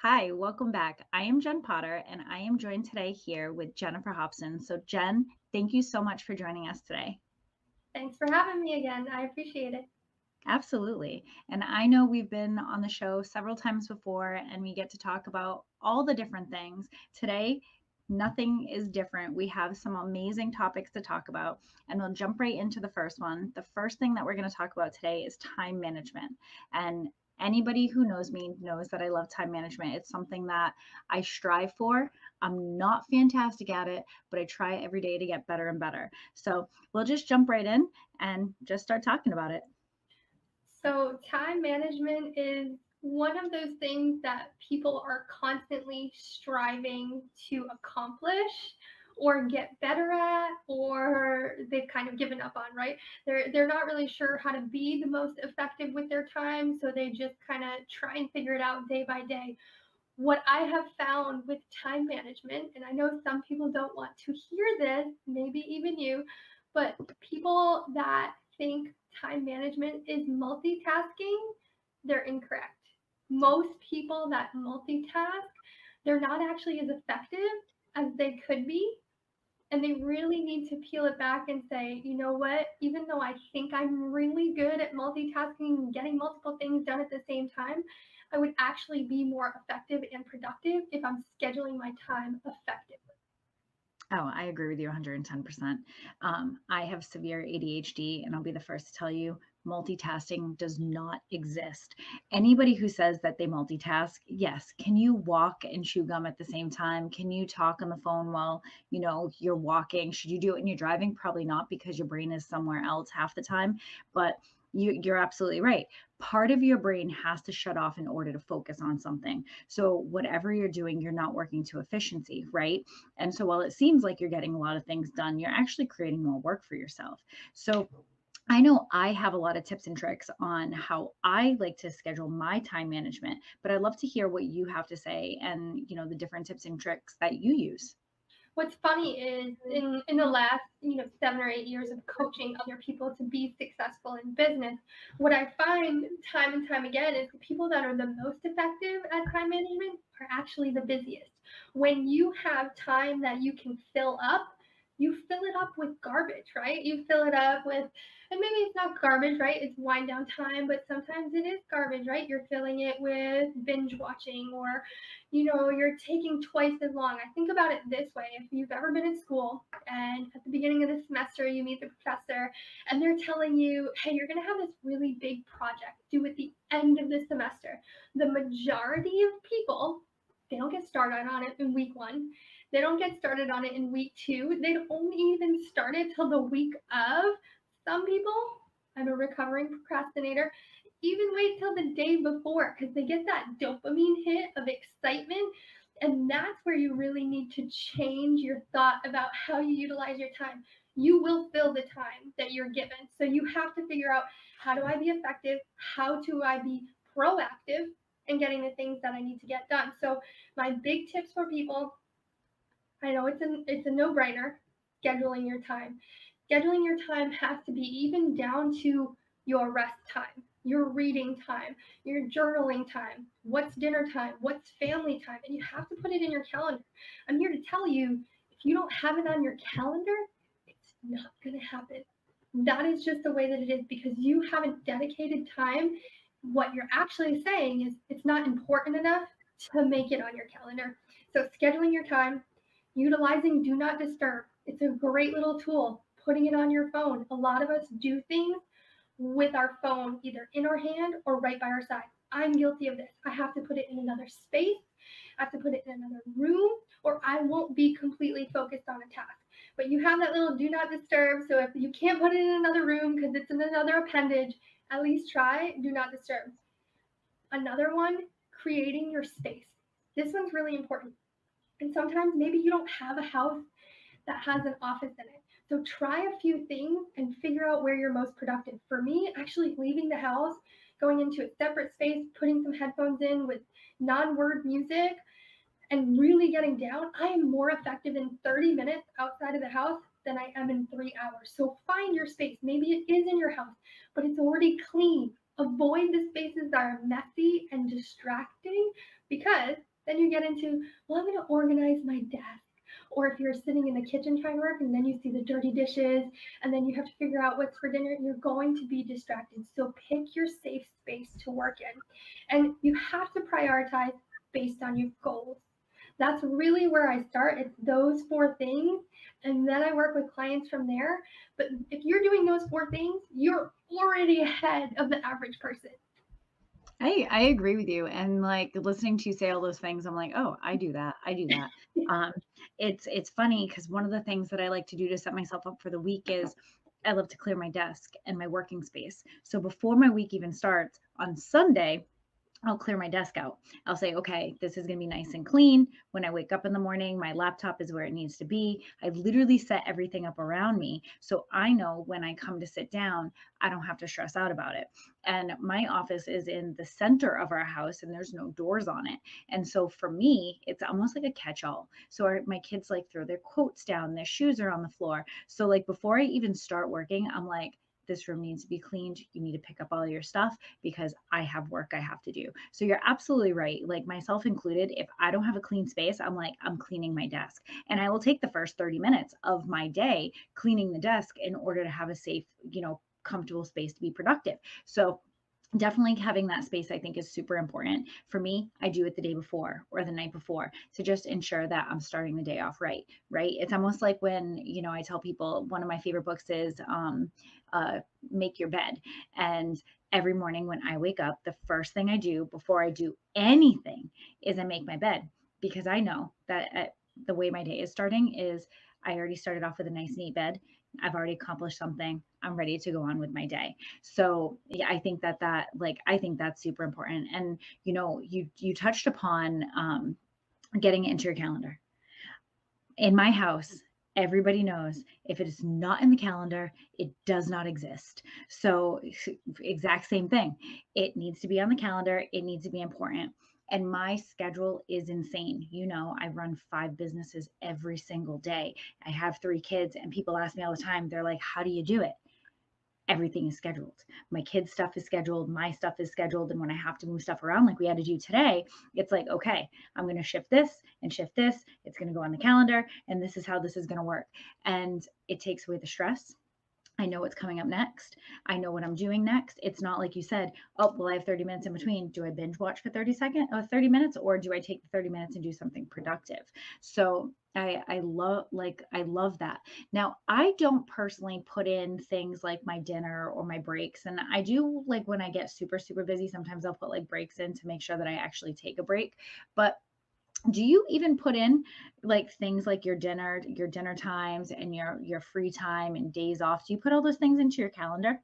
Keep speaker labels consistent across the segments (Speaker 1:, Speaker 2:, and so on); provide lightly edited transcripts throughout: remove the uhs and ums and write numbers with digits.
Speaker 1: Hi, welcome back. I am Jen Potter, and I am joined today here with Jennifer Hobson. So, Jen, thank you so much for joining us today.
Speaker 2: Thanks for having me again. I appreciate it.
Speaker 1: Absolutely. And I know we've been on the show several times before, and we get to talk about all the different things. Today, nothing is different. We have some amazing topics to talk about, and we'll jump right into the first one. The first thing that we're going to talk about today is time management. And anybody who knows me knows that I love time management. It's something that I strive for. I'm not fantastic at it, but I try every day to get better and better. So we'll just jump right in and just start talking about it.
Speaker 2: So, time management is one of those things that people are constantly striving to accomplish or get better at, or they've kind of given up on, right? They're not really sure how to be the most effective with their time, so they just kind of try and figure it out day by day. What I have found with time management, and I know some people don't want to hear this, maybe even you, but people that think time management is multitasking, they're incorrect. Most people that multitask, they're not actually as effective as they could be. And they really need to peel it back and say, you know what, even though I think I'm really good at multitasking and getting multiple things done at the same time, I would actually be more effective and productive if I'm scheduling my time effectively.
Speaker 1: Oh, I agree with you 110%. I have severe ADHD, and I'll be the first to tell you multitasking does not exist. Anybody who says that they multitask, yes, can you walk and chew gum at the same time? Can you talk on the phone while, you're walking? Should you do it when you're driving? Probably not because your brain is somewhere else half the time, but you're absolutely right. Part of your brain has to shut off in order to focus on something. So whatever you're doing, you're not working to efficiency, right? And so while it seems like you're getting a lot of things done, you're actually creating more work for yourself. So I know I have a lot of tips and tricks on how I like to schedule my time management, but I'd love to hear what you have to say and, the different tips and tricks that you use.
Speaker 2: What's funny is in the last 7 or 8 years of coaching other people to be successful in business, what I find time and time again is the people that are the most effective at time management are actually the busiest. When you have time that you can fill up, you fill it up with garbage, right? You fill it up with, and maybe it's not garbage, right? It's wind down time, but sometimes it is garbage, right? You're filling it with binge watching, or you're taking twice as long. I think about it this way. If you've ever been in school and at the beginning of the semester you meet the professor and they're telling you, hey, you're going to have this really big project due at the end of the semester, the majority of people, they don't get started on it in week one. They don't get started on it in week two. They don't even start it till the week of. Some people, I'm a recovering procrastinator, even wait till the day before because they get that dopamine hit of excitement. And that's where you really need to change your thought about how you utilize your time. You will fill the time that you're given. So you have to figure out, how do I be effective? How do I be proactive in getting the things that I need to get done? So my big tips for people, I know it's a no-brainer, scheduling your time. Scheduling your time has to be even down to your rest time, your reading time, your journaling time, what's dinner time, what's family time, and you have to put it in your calendar. I'm here to tell you, if you don't have it on your calendar, it's not going to happen. That is just the way that it is because you haven't dedicated time. What you're actually saying is it's not important enough to make it on your calendar. So scheduling your time, utilizing do not disturb. It's a great little tool. Putting it on your phone. A lot of us do things with our phone either in our hand or right by our side. I'm guilty of this. I have to put it in another space. I have to put it in another room, or I won't be completely focused on a task. But you have that little do not disturb. So if you can't put it in another room because it's in another appendage, at least try do not disturb. Another one, creating your space. This one's really important. And sometimes maybe you don't have a house that has an office in it. So try a few things and figure out where you're most productive. For me, actually leaving the house, going into a separate space, putting some headphones in with non-word music, and really getting down, I am more effective in 30 minutes outside of the house than I am in 3 hours. So find your space. Maybe it is in your house, but it's already clean. Avoid the spaces that are messy and distracting because Then you get into, well, I'm going to organize my desk. Or if you're sitting in the kitchen trying to work and then you see the dirty dishes and then you have to figure out what's for dinner, you're going to be distracted. So pick your safe space to work in. And you have to prioritize based on your goals. That's really where I start. It's those four things. And then I work with clients from there. But if you're doing those four things, you're already ahead of the average person.
Speaker 1: I agree with you. And like listening to you say all those things, I'm like, oh, I do that. I do that. Um, it's funny because one of the things that I like to do to set myself up for the week is I love to clear my desk and my working space. So before my week even starts on Sunday, I'll clear my desk out. I'll say, okay, this is going to be nice and clean. When I wake up in the morning, my laptop is where it needs to be. I literally set everything up around me. So I know when I come to sit down, I don't have to stress out about it. And my office is in the center of our house and there's no doors on it. And so for me, it's almost like a catch all. So my kids like throw their coats down, their shoes are on the floor. So like before I even start working, I'm like, this room needs to be cleaned. You need to pick up all your stuff because I have work I have to do. So you're absolutely right. Like myself included, if I don't have a clean space, I'm like, I'm cleaning my desk. And I will take the first 30 minutes of my day cleaning the desk in order to have a safe, comfortable space to be productive. So definitely having that space I think is super important. For me, I do it the day before or the night before to just ensure that I'm starting the day off right. It's almost like when I tell people one of my favorite books is uh, Make Your Bed. And every morning when I wake up, the first thing I do before I do anything is I make my bed, because I know that the way my day is starting is I already started off with a nice neat bed. I've already accomplished something. I'm ready to go on with my day. So yeah, I think I think that's super important. And you touched upon getting it into your calendar. In my house, everybody knows if it is not in the calendar, it does not exist. So exact same thing. It needs to be on the calendar. It needs to be important. And my schedule is insane. I run 5 businesses every single day. I have 3 kids, and people ask me all the time, they're like, how do you do it? Everything is scheduled. My kids' stuff is scheduled, my stuff is scheduled. And when I have to move stuff around like we had to do today, it's like, okay, I'm going to shift this and shift this. It's going to go on the calendar, and this is how this is going to work. And it takes away the stress. I know what's coming up next. I know what I'm doing next. It's not like you said, oh, well, I have 30 minutes in between. Do I binge watch for 30 minutes, or do I take the 30 minutes and do something productive? So I love that. Now, I don't personally put in things like my dinner or my breaks. And I do, like, when I get super, super busy, sometimes I'll put like breaks in to make sure that I actually take a break. But do you even put in like things like your dinner times and your free time and days off? Do you put all those things into your calendar?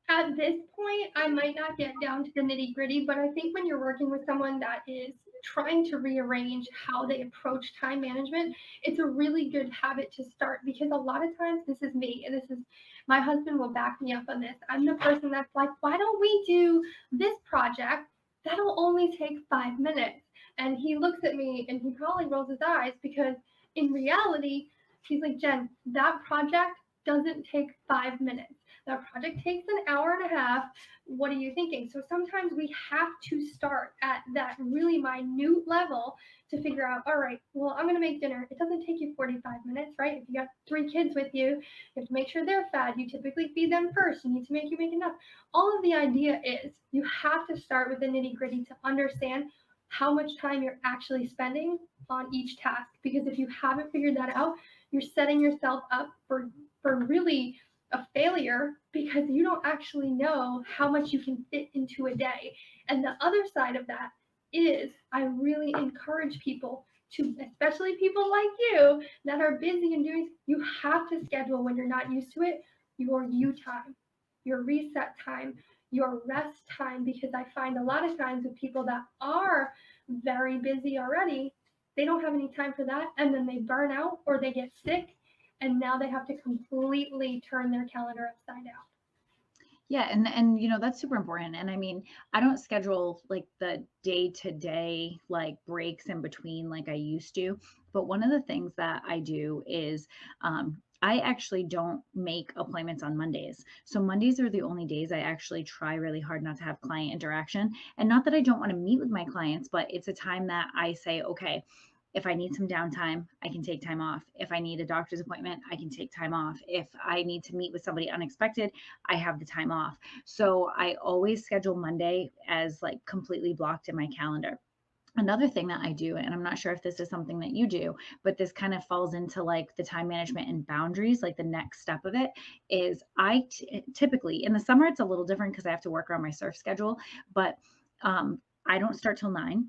Speaker 2: At this point, I might not get down to the nitty gritty, but I think when you're working with someone that is trying to rearrange how they approach time management, it's a really good habit to start, because a lot of times, this is me, and this is my husband will back me up on this. I'm the person that's like, why don't we do this project? That'll only take 5 minutes. And he looks at me and he probably rolls his eyes, because in reality, he's like, Jen, that project doesn't take 5 minutes. That project takes an hour and a half. What are you thinking? So sometimes we have to start at that really minute level to figure out, all right, well, I'm going to make dinner. It doesn't take you 45 minutes, right? If you got 3 kids with you, you have to make sure they're fed. You typically feed them first. You need to make enough. All of the idea is you have to start with the nitty gritty to understand how much time you're actually spending on each task. Because if you haven't figured that out, you're setting yourself up for really a failure, because you don't actually know how much you can fit into a day. And the other side of that is, I really encourage people to, especially people like you that are busy and doing, you have to schedule, when you're not used to it, your you time, your reset time, your rest time. Because I find a lot of times with people that are very busy already, they don't have any time for that, and then they burn out or they get sick, and now they have to completely turn their calendar upside down.
Speaker 1: Yeah, and that's super important. And I mean, I don't schedule like the day to day like breaks in between like I used to. But one of the things that I do is I actually don't make appointments on Mondays. So Mondays are the only days I actually try really hard not to have client interaction. And not that I don't want to meet with my clients, but it's a time that I say, okay, if I need some downtime, I can take time off. If I need a doctor's appointment, I can take time off. If I need to meet with somebody unexpected, I have the time off. So I always schedule Monday as like completely blocked in my calendar. Another thing that I do, and I'm not sure if this is something that you do, but this kind of falls into like the time management and boundaries, like the next step of it is typically in the summer, it's a little different because I have to work around my surf schedule, but I don't start till 9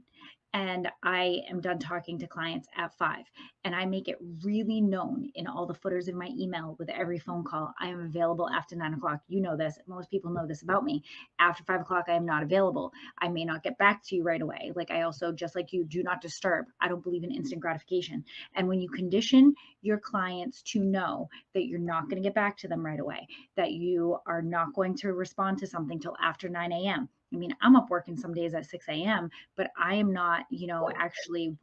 Speaker 1: and I am done talking to clients at 5. And I make it really known in all the footers of my email with every phone call. I am available after 9 o'clock. You know this. Most people know this about me. After 5 o'clock, I am not available. I may not get back to you right away. Like I also, just like you, do not disturb. I don't believe in instant gratification. And when you condition your clients to know that you're not going to get back to them right away, that you are not going to respond to something till after 9 a.m. I mean, I'm up working some days at 6 a.m., but I am not, actually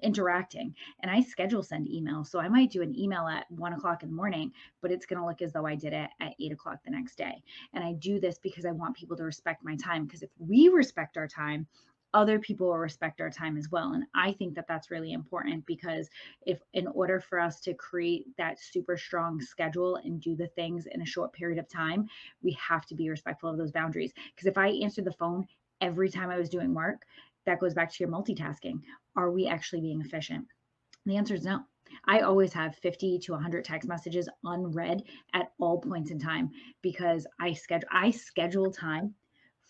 Speaker 1: interacting. And I schedule send emails. So I might do an email at 1 o'clock in the morning, but it's going to look as though I did it at 8 o'clock the next day. And I do this because I want people to respect my time. Because if we respect our time, other people will respect our time as well. And I think that that's really important because if in order for us to create that super strong schedule and do the things in a short period of time, we have to be respectful of those boundaries. Because if I answered the phone every time I was doing work, that goes back to your multitasking. Are we actually being efficient? The answer is no. I always have 50 to 100 text messages unread at all points in time because I schedule time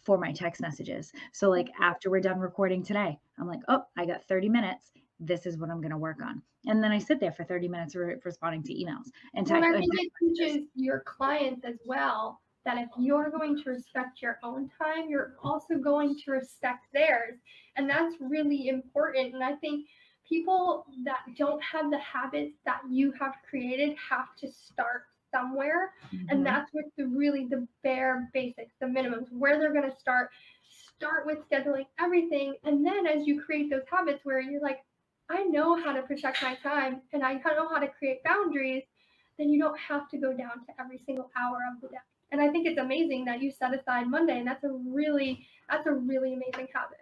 Speaker 1: for my text messages. So like after we're done recording today, I'm like, "Oh, I got 30 minutes. This is what I'm going to work on." And then I sit there for 30 minutes responding to emails and
Speaker 2: Well,
Speaker 1: text
Speaker 2: I
Speaker 1: and
Speaker 2: think
Speaker 1: text
Speaker 2: it
Speaker 1: messages.
Speaker 2: teaches your clients as well that if you're going to respect your own time, you're also going to respect theirs. And that's really important. And I think people that don't have the habits that you have created have to start somewhere. And
Speaker 1: Mhm.
Speaker 2: that's with the bare basics, the minimums, where they're going to start. Start with scheduling everything. And then as you create those habits where you're like, I know how to protect my time and I know how to create boundaries, then you don't have to go down to every single hour of the day. And I think it's amazing that you set aside Monday, and that's a really amazing habit.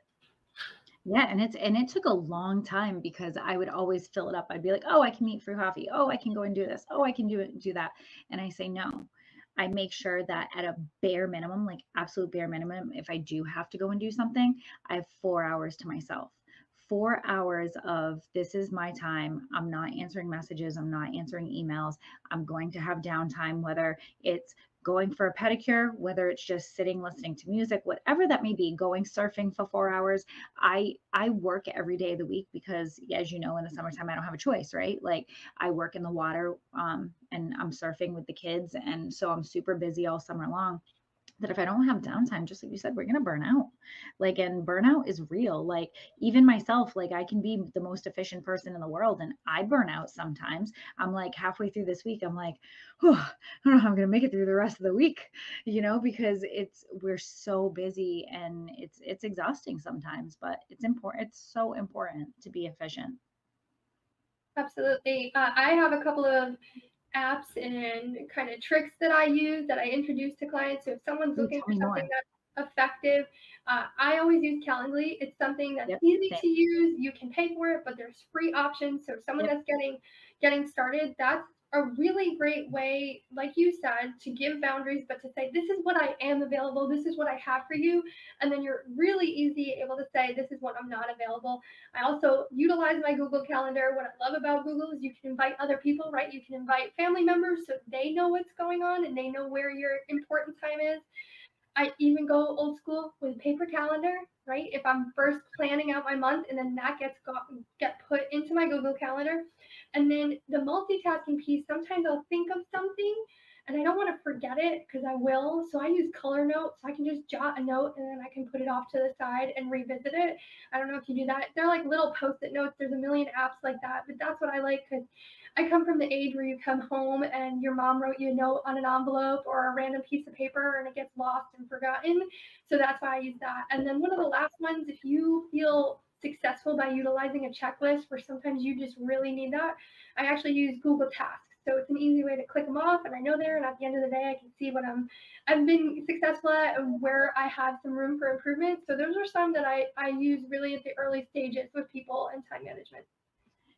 Speaker 1: Yeah, and it took a long time because I would always fill it up. I'd be like, "Oh, I can meet for coffee. Oh, I can go and do this. Oh, I can do that." And I say no. I make sure that at a bare minimum, like absolute bare minimum, if I do have to go and do something, I have 4 hours to myself. 4 hours of this is my time. I'm not answering messages. I'm not answering emails. I'm going to have downtime, whether it's going for a pedicure, whether it's just sitting listening to music, whatever that may be, going surfing for 4 hours. I work every day of the week because as you know in the summertime I don't have a choice, right? Like I work in the water and I'm surfing with the kids and so I'm super busy all summer long. That if I don't have downtime, just like you said, we're gonna burn out. Like, and burnout is real. Like, even myself, like I can be the most efficient person in the world, and I burn out sometimes. I'm like halfway through this week, I'm like, oh, I don't know how I'm gonna make it through the rest of the week, because we're so busy and it's exhausting sometimes, but it's important. It's so important to be efficient.
Speaker 2: Absolutely. I have a couple of apps and kind of tricks that I use that I introduce to clients. So if someone's
Speaker 1: Ooh,
Speaker 2: looking
Speaker 1: tell
Speaker 2: for
Speaker 1: me
Speaker 2: something
Speaker 1: more.
Speaker 2: that's effective, I always use Calendly. It's something that's
Speaker 1: Yep.
Speaker 2: easy
Speaker 1: Same.
Speaker 2: to use. You can pay for it, but there's free options. So if someone
Speaker 1: Yep.
Speaker 2: that's getting started, that's a really great way, like you said, to give boundaries, but to say, this is what I am available, this is what I have for you. And then you're really easy able to say, this is what I'm not available. I also utilize my Google Calendar. What I love about Google is you can invite other people, right? You can invite family members so they know what's going on and they know where your important time is. I even go old school with paper calendar, right? If I'm first planning out my month and then that get put into my Google Calendar. And then the multitasking piece, sometimes I'll think of something and I don't want to forget it because I will. So I use color notes. So I can just jot a note and then I can put it off to the side and revisit it. I don't know if you do that. They're like little post-it notes. There's a million apps like that, but that's what I like because I come from the age where you come home and your mom wrote you a note on an envelope or a random piece of paper and it gets lost and forgotten. So that's why I use that. And then one of the last ones, if you feel successful by utilizing a checklist where sometimes you just really need that, I actually use Google Tasks. So it's an easy way to click them off, and I know there. And at the end of the day, I can see what I've been successful at and where I have some room for improvement. So those are some that I use really at the early stages with people and time management.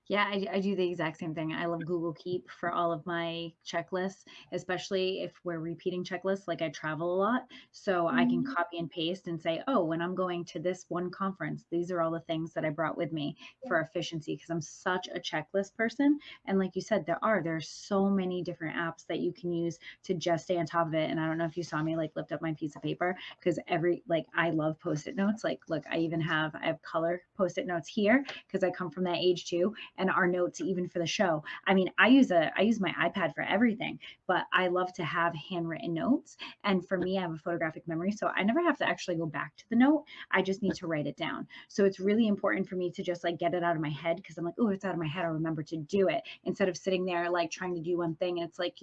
Speaker 1: Yeah, I do the exact same thing. I love Google Keep for all of my checklists, especially if we're repeating checklists, like I travel a lot. So I can
Speaker 2: Mhm.
Speaker 1: copy and paste and say, oh, when I'm going to this one conference, these are all the things that I brought with me
Speaker 2: Yeah.
Speaker 1: for efficiency because I'm such a checklist person. And like you said, there's so many different apps that you can use to just stay on top of it. And I don't know if you saw me like lift up my piece of paper because I love post-it notes. Like, look, I have color post-it notes here because I come from that age too, and our notes even for the show. I mean, I use my iPad for everything, but I love to have handwritten notes. And for me, I have a photographic memory, so I never have to actually go back to the note. I just need to write it down. So it's really important for me to just like get it out of my head because I'm like, oh, it's out of my head. I'll remember to do it instead of sitting there like trying to do one thing. And it's like,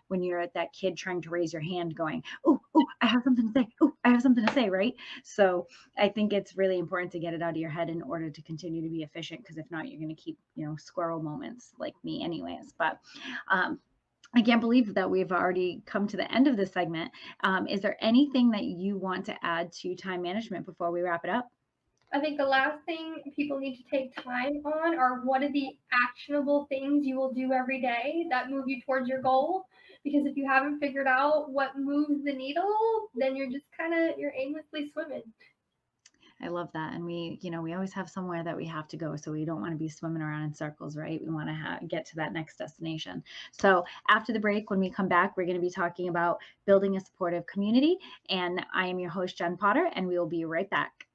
Speaker 1: when you're at that kid trying to raise your hand going, oh, I have something to say. Oh, I have something to say, right? So I think it's really important to get it out of your head in order to continue to be efficient. Because if not, you're going to keep, squirrel moments like me, anyways. But um, I can't believe that we've already come to the end of this segment. Is there anything that you want to add to time management before we wrap it up?
Speaker 2: I think the last thing people need to take time on are what are the actionable things you will do every day that move you towards your goal. Because if you haven't figured out what moves the needle, then you're aimlessly swimming.
Speaker 1: I love that. And we always have somewhere that we have to go. So we don't want to be swimming around in circles, right? We want to get to that next destination. So after the break, when we come back, we're going to be talking about building a supportive community. And I am your host, Jen Potter, and we will be right back.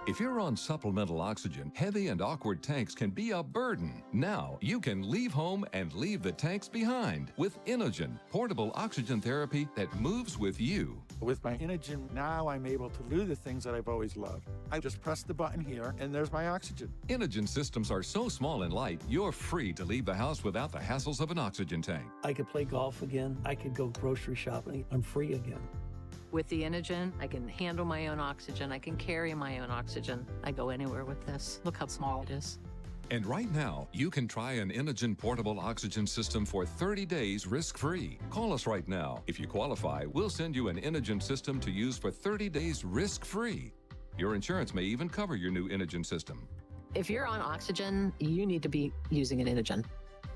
Speaker 3: If you're on supplemental oxygen, heavy and awkward tanks can be a burden. Now you can leave home and leave the tanks behind with Inogen, portable oxygen therapy that moves with you.
Speaker 4: With my Inogen, now I'm able to do the things that I've always loved. I just press the button here, and there's my oxygen.
Speaker 3: Inogen systems are so small and light, you're free to leave the house without the hassles of an oxygen tank.
Speaker 5: I could play golf again. I could go grocery shopping. I'm free again.
Speaker 6: With the Inogen, I can handle my own oxygen. I can carry my own oxygen. I go anywhere with this. Look how small it is.
Speaker 3: And right now, you can try an Inogen portable oxygen system for 30 days risk-free. Call us right now. If you qualify, we'll send you an Inogen system to use for 30 days risk-free. Your insurance may even cover your new Inogen system.
Speaker 6: If you're on oxygen, you need to be using an Inogen.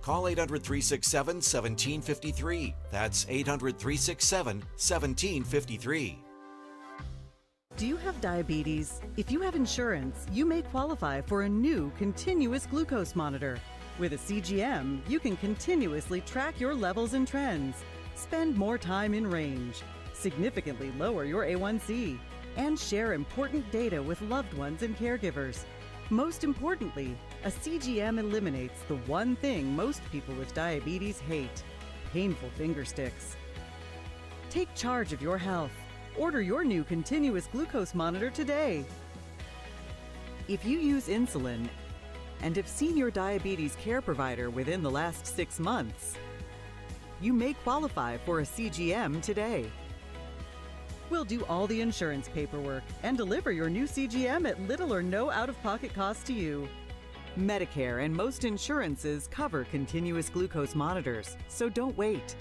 Speaker 7: Call 800-367-1753. That's 800-367-1753.
Speaker 8: Do you have diabetes? If you have insurance, you may qualify for a new continuous glucose monitor. With a CGM, you can continuously track your levels and trends, spend more time in range, significantly lower your A1C, and share important data with loved ones and caregivers. Most importantly, a CGM eliminates the one thing most people with diabetes hate: painful finger sticks. Take charge of your health. Order your new continuous glucose monitor today. If you use insulin and have seen your diabetes care provider within the last 6 months, you may qualify for a CGM today. We'll do all the insurance paperwork and deliver your new CGM at little or no out-of-pocket cost to you. Medicare and most insurances cover continuous glucose monitors, so don't wait.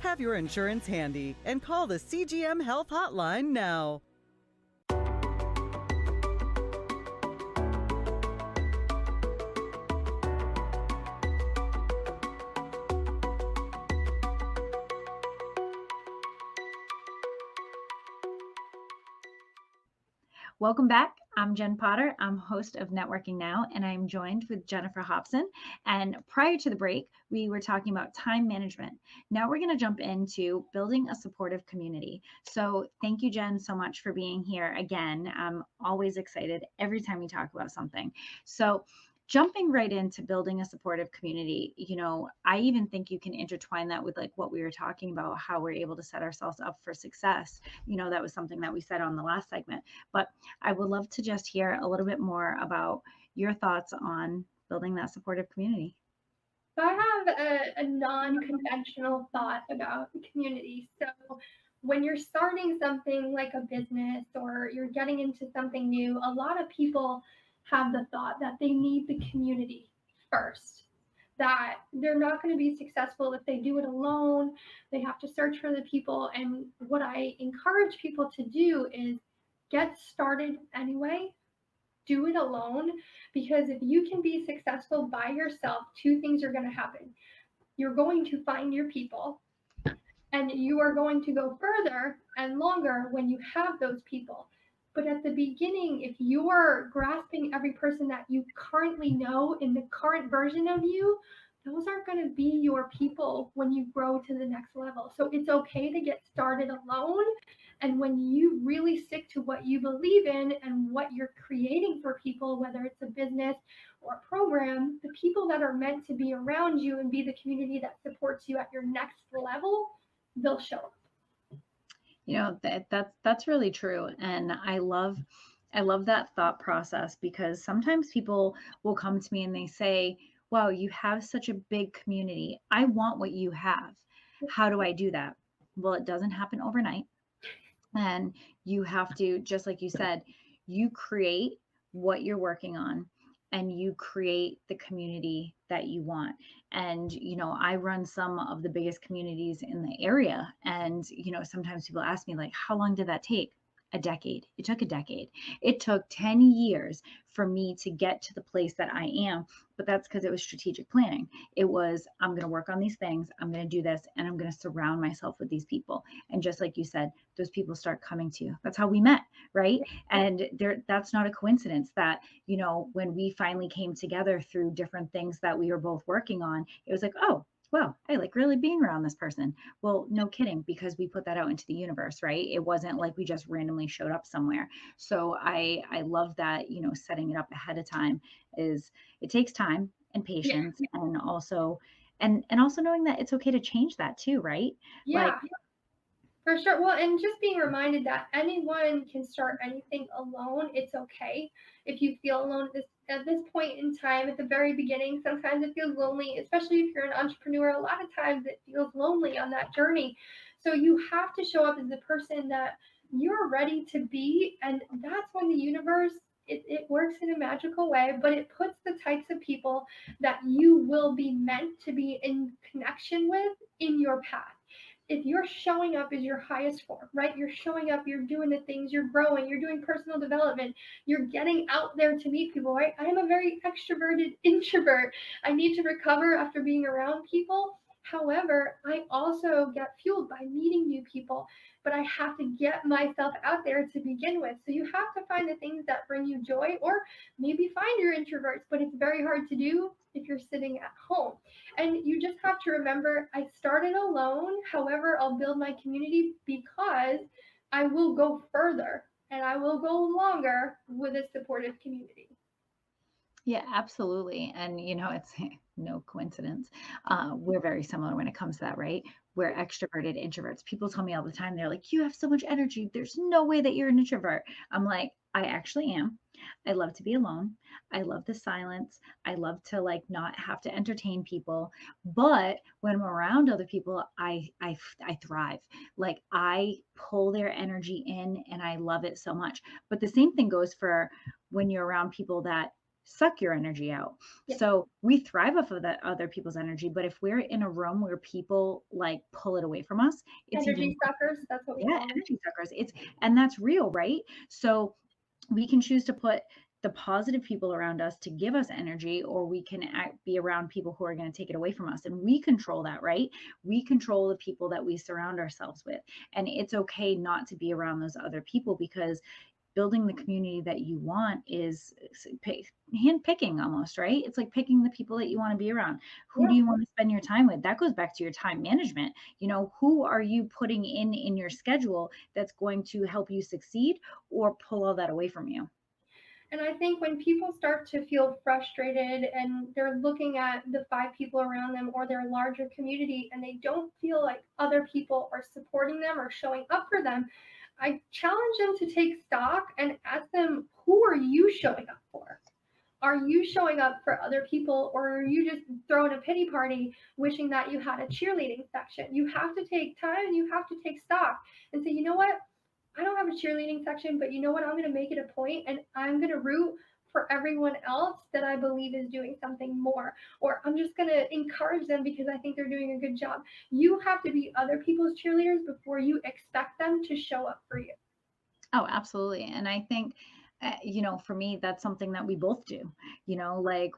Speaker 8: Have your insurance handy and call the CGM Health Hotline now.
Speaker 1: Welcome back. I'm Jen Potter. I'm host of Networking Now, and I'm joined with Jennifer Hobson. And prior to the break, we were talking about time management. Now we're going to jump into building a supportive community. So thank you, Jen, so much for being here again. I'm always excited every time we talk about something. So jumping right into building a supportive community, I even think you can intertwine that with like what we were talking about, how we're able to set ourselves up for success. That was something that we said on the last segment, but I would love to just hear a little bit more about your thoughts on building that supportive community.
Speaker 2: So I have a non-conventional thought about community. So when you're starting something like a business or you're getting into something new, a lot of people have the thought that they need the community first, that they're not going to be successful if they do it alone. They have to search for the people. And what I encourage people to do is get started anyway, do it alone, because if you can be successful by yourself, two things are going to happen. You're going to find your people, and you are going to go further and longer when you have those people. But at the beginning, if you're grasping every person that you currently know in the current version of you, those aren't going to be your people when you grow to the next level. So it's okay to get started alone. And when you really stick to what you believe in and what you're creating for people, whether it's a business or a program, the people that are meant to be around you and be the community that supports you at your next level, they'll show up.
Speaker 1: That's really true. And I love that thought process, because sometimes people will come to me and they say, wow, you have such a big community. I want what you have. How do I do that? Well, it doesn't happen overnight. And you have to, just like you said, you create what you're working on and you create the community that you want. And, I run some of the biggest communities in the area. And, sometimes people ask me, like, how long did that take? A decade. It took a decade. It took 10 years for me to get to the place that I am. But that's because it was strategic planning. It was, I'm going to work on these things, I'm going to do this, and I'm going to surround myself with these people. And just like you said, those people start coming to you. That's how we met, right? And that's not a coincidence that, when we finally came together through different things that we were both working on, it was like, oh, wow, I like really being around this person. Well, no kidding, because we put that out into the universe, right? It wasn't like we just randomly showed up somewhere. So I love that, setting it up ahead of time is, it takes time and
Speaker 2: Yeah.
Speaker 1: patience, and also knowing that it's okay to change that too, right? Like,
Speaker 2: Yeah, for sure. Well, and just being reminded that anyone can start anything alone. It's okay if you feel alone at this point in time, at the very beginning. Sometimes it feels lonely, especially if you're an entrepreneur. A lot of times it feels lonely on that journey. So you have to show up as the person that you're ready to be. And that's when the universe, it works in a magical way, but it puts the types of people that you will be meant to be in connection with in your path. If you're showing up as your highest form, right? You're showing up, you're doing the things, you're growing, you're doing personal development, you're getting out there to meet people, right? I am a very extroverted introvert. I need to recover after being around people. However, I also get fueled by meeting new people, but I have to get myself out there to begin with. So you have to find the things that bring you joy, or maybe find your introverts, but it's very hard to do if you're sitting at home. And you just have to remember, I started alone. However, I'll build my community because I will go further and I will go longer with a supportive community.
Speaker 1: yeah, absolutely. And, it's no coincidence. We're very similar when it comes to that, right? We're extroverted introverts. People tell me all the time, they're like, you have so much energy. There's no way that you're an introvert. I'm like, I actually am. I love to be alone. I love the silence. I love to, like, not have to entertain people. But when I'm around other people, I thrive. Like, I pull their energy in and I love it so much. But the same thing goes for when you're around people that suck your energy out.
Speaker 2: Yeah.
Speaker 1: So we thrive off of that other people's energy. But if we're in a room where people like pull it away from us, it's
Speaker 2: Energy
Speaker 1: even,
Speaker 2: suckers, that's what we
Speaker 1: yeah,
Speaker 2: call them.
Speaker 1: energy suckers. And that's real, right? So we can choose to put the positive people around us to give us energy, or we can be around people who are going to take it away from us. And we control that, right? We control the people that we surround ourselves with. And it's okay not to be around those other people, because building the community that you want is hand picking almost, right? It's like picking the people that you want to be around. Who do
Speaker 2: Yeah.
Speaker 1: you want to spend your time with? That goes back to your time management. Who are you putting in your schedule that's going to help you succeed or pull all that away from you?
Speaker 2: And I think when people start to feel frustrated and they're looking at the 5 people around them or their larger community and they don't feel like other people are supporting them or showing up for them, I challenge them to take stock and ask them, who are you showing up for? Are you showing up for other people, or are you just throwing a pity party wishing that you had a cheerleading section. You have to take time, you have to take stock and say, you know what? I don't have a cheerleading section, but you know what? I'm going to make it a point and I'm going to root for everyone else that I believe is doing something more. Or I'm just going to encourage them because I think they're doing a good job. You have to be other people's cheerleaders before you expect them to show up for you.
Speaker 1: Oh, absolutely. And I think, for me, that's something that we both do. Like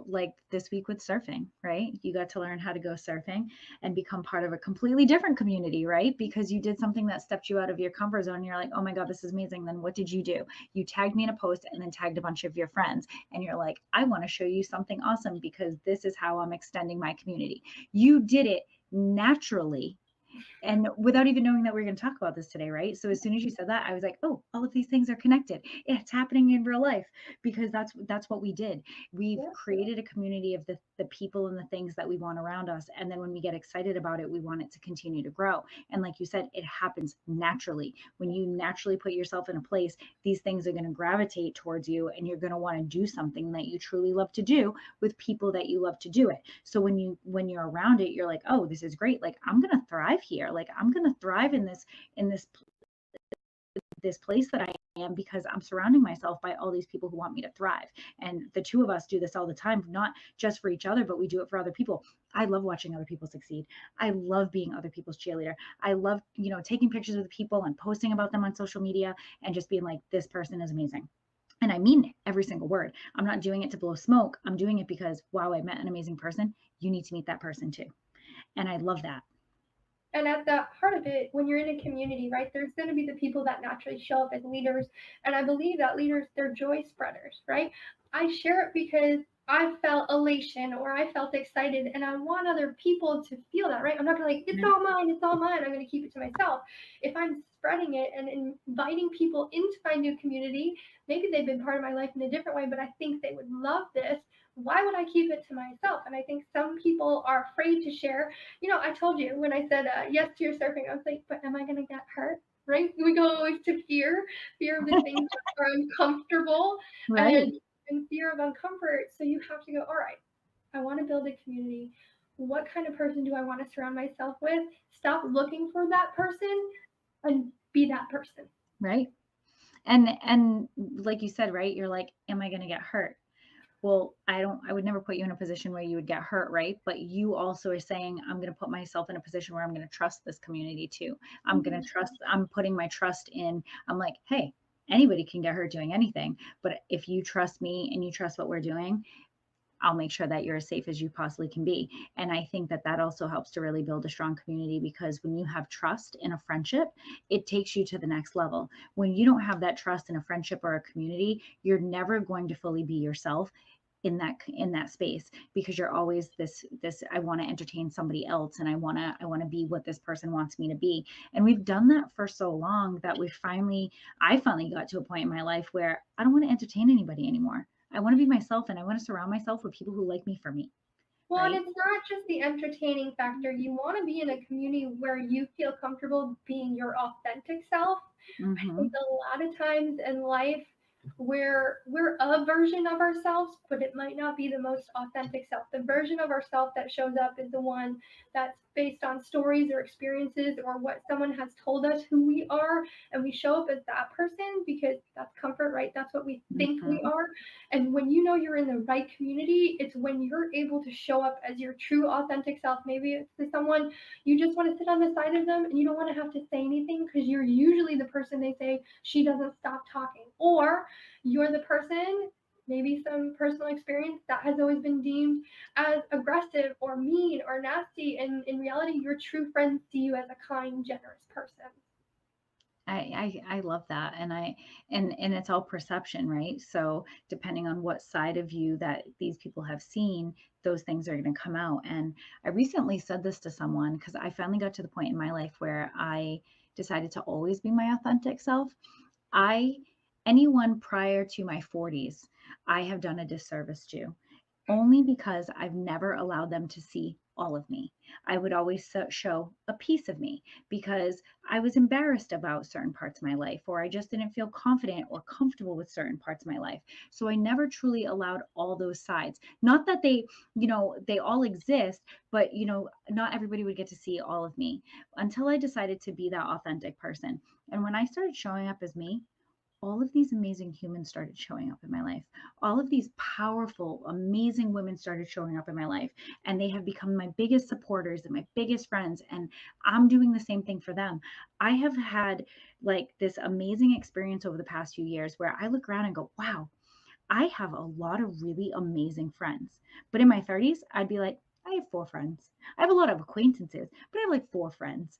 Speaker 1: like this week with surfing, right? You got to learn how to go surfing and become part of a completely different community, right? Because you did something that stepped you out of your comfort zone. And you're like, oh my God, this is amazing. Then what did you do? You tagged me in a post and then tagged a bunch of your friends. And you're like, I want to show you something awesome because this is how I'm extending my community. You did it naturally and without even knowing that we are going to talk about this today, right? So as soon as you said that, I was like, oh, all of these things are connected. It's happening in real life because that's what we did. We've created a community of the people and the things that we want around us. And then when we get excited about it, we want it to continue to grow. And like you said, it happens naturally. When you naturally put yourself in a place, these things are going to gravitate towards you and you're going to want to do something that you truly love to do with people that you love to do it. So when you're around it, you're like, oh, this is great. Like I'm going to thrive here. Like I'm going to thrive in this place that I am because I'm surrounding myself by all these people who want me to thrive. And the two of us do this all the time, not just for each other, but we do it for other people. I love watching other people succeed. I love being other people's cheerleader. I love, taking pictures with people and posting about them on social media and just being like, this person is amazing. And I mean every single word. I'm not doing it to blow smoke. I'm doing it because, wow, I met an amazing person. You need to meet that person too. And I love that.
Speaker 2: And at the heart of it, when you're in a community, right, there's going to be the people that naturally show up as leaders. And I believe that leaders, they're joy spreaders, right? I share it because I felt elation or I felt excited and I want other people to feel that, right? I'm not going to like, it's all mine, it's all mine. I'm going to keep it to myself. If I'm spreading it and inviting people into my new community, maybe they've been part of my life in a different way, but I think they would love this. Why would I keep it to myself? And I think some people are afraid to share. I told you when I said yes to your surfing, I was like, but am I going to get hurt? Right? We go always to fear of the things that are uncomfortable
Speaker 1: Right.
Speaker 2: and fear of uncomfort. So you have to go, all right, I want to build a community. What kind of person do I want to surround myself with? Stop looking for that person and be that person.
Speaker 1: Right. And like you said, right, you're like, am I going to get hurt? Well, I would never put you in a position where you would get hurt, right? But you also are saying, I'm going to put myself in a position where I'm going to trust this community too. I'm going to trust, I'm putting my trust in, I'm like, hey, anybody can get hurt doing anything. But if you trust me and you trust what we're doing, I'll make sure that you're as safe as you possibly can be. And I think that also helps to really build a strong community because when you have trust in a friendship, it takes you to the next level. When you don't have that trust in a friendship or a community, you're never going to fully be yourself in that space because you're always this I want to entertain somebody else and I want to be what this person wants me to be. And we've done that for so long that I finally got to a point in my life where I don't want to entertain anybody anymore. I want to be myself and I want to surround myself with people who like me for me.
Speaker 2: Well,
Speaker 1: Right?
Speaker 2: and it's not just the entertaining factor. You want to be in a community where you feel comfortable being your authentic self. I
Speaker 1: Mm-hmm.
Speaker 2: think a lot of times in life, we're a version of ourselves, but it might not be the most authentic self. The version of ourselves that shows up is the one that's based on stories or experiences or what someone has told us who we are, and we show up as that person because that's comfort, right? That's what we think we
Speaker 1: Mm-hmm.
Speaker 2: are. And when you know you're in the right community, it's when you're able to show up as your true authentic self. Maybe it's to someone you just want to sit on the side of them and you don't want to have to say anything because you're usually the person they say, she doesn't stop talking. Or you're the person, maybe some personal experience that has always been deemed as aggressive or mean or nasty. And in reality, your true friends see you as a kind, generous person.
Speaker 1: I love that. And it's all perception, right? So depending on what side of you that these people have seen, those things are going to come out. And I recently said this to someone because I finally got to the point in my life where I decided to always be my authentic self. I Anyone prior to my 40s, I have done a disservice to. only because I've never allowed them to see all of me. I would always show a piece of me because I was embarrassed about certain parts of my life, or I just didn't feel confident or comfortable with certain parts of my life. So I never truly allowed all those sides. Not that they all exist, but, not everybody would get to see all of me until I decided to be that authentic person. And when I started showing up as me, all of these amazing humans started showing up in my life. All of these powerful, amazing women started showing up in my life, and they have become my biggest supporters and my biggest friends. And I'm doing the same thing for them. I have had like this amazing experience over the past few years where I look around and go, wow, I have a lot of really amazing friends. But in my 30s, I'd be like, I have four friends. I have a lot of acquaintances, but I have like four friends,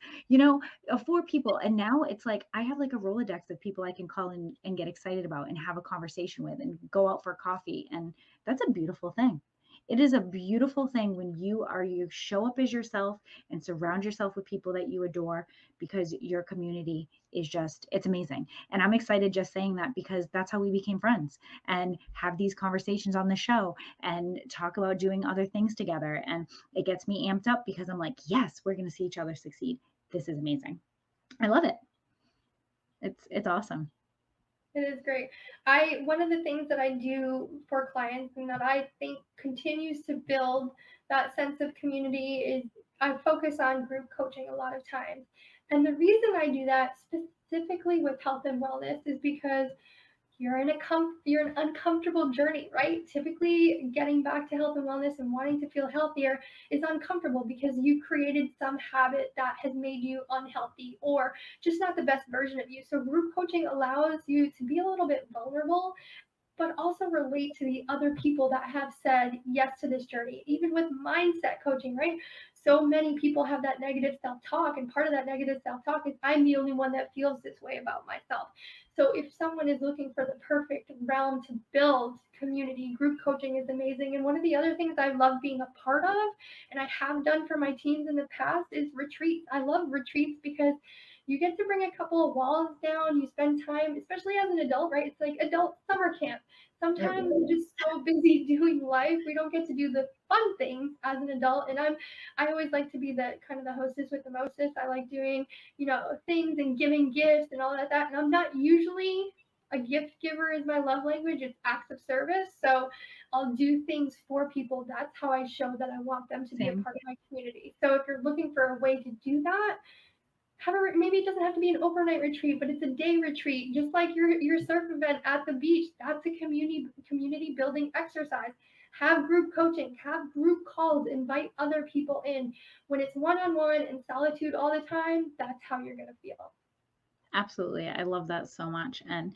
Speaker 1: four people. And now it's like I have like a Rolodex of people I can call and get excited about and have a conversation with and go out for coffee. And that's a beautiful thing. It is a beautiful thing when you show up as yourself and surround yourself with people that you adore, because your community is it's amazing. And I'm excited just saying that because that's how we became friends and have these conversations on the show and talk about doing other things together. And it gets me amped up because I'm like, yes, we're going to see each other succeed. This is amazing. I love it. It's awesome.
Speaker 2: It is great. One of the things that I do for clients and that I think continues to build that sense of community is I focus on group coaching a lot of times. And the reason I do that specifically with health and wellness is because you're in you're an uncomfortable journey, right? Typically getting back to health and wellness and wanting to feel healthier is uncomfortable because you created some habit that has made you unhealthy or just not the best version of you. So group coaching allows you to be a little bit vulnerable, but also relate to the other people that have said yes to this journey, even with mindset coaching, right? So many people have that negative self talk, and part of that negative self talk is I'm the only one that feels this way about myself. So, if someone is looking for the perfect realm to build community, group coaching is amazing. And one of the other things I love being a part of, and I have done for my teams in the past, is retreats. I love retreats because you get to bring a couple of walls down. You spend time, especially as an adult, right? It's like adult summer camp. Sometimes we're just so busy doing life, we don't get to do the fun things as an adult. And I always like to be the kind of the hostess with the mostest. I like doing, things and giving gifts and all that. And I'm not usually a gift giver is my love language. It's acts of service. So I'll do things for people. That's how I show that I want them to be a
Speaker 1: Same.
Speaker 2: part of my community. So if you're looking for a way to do that, maybe it doesn't have to be an overnight retreat, but it's a day retreat, just like your surf event at the beach. That's a community building exercise. Have group coaching, have group calls, invite other people in. When it's one-on-one and solitude all the time, that's how you're going to feel.
Speaker 1: Absolutely. I love that so much. And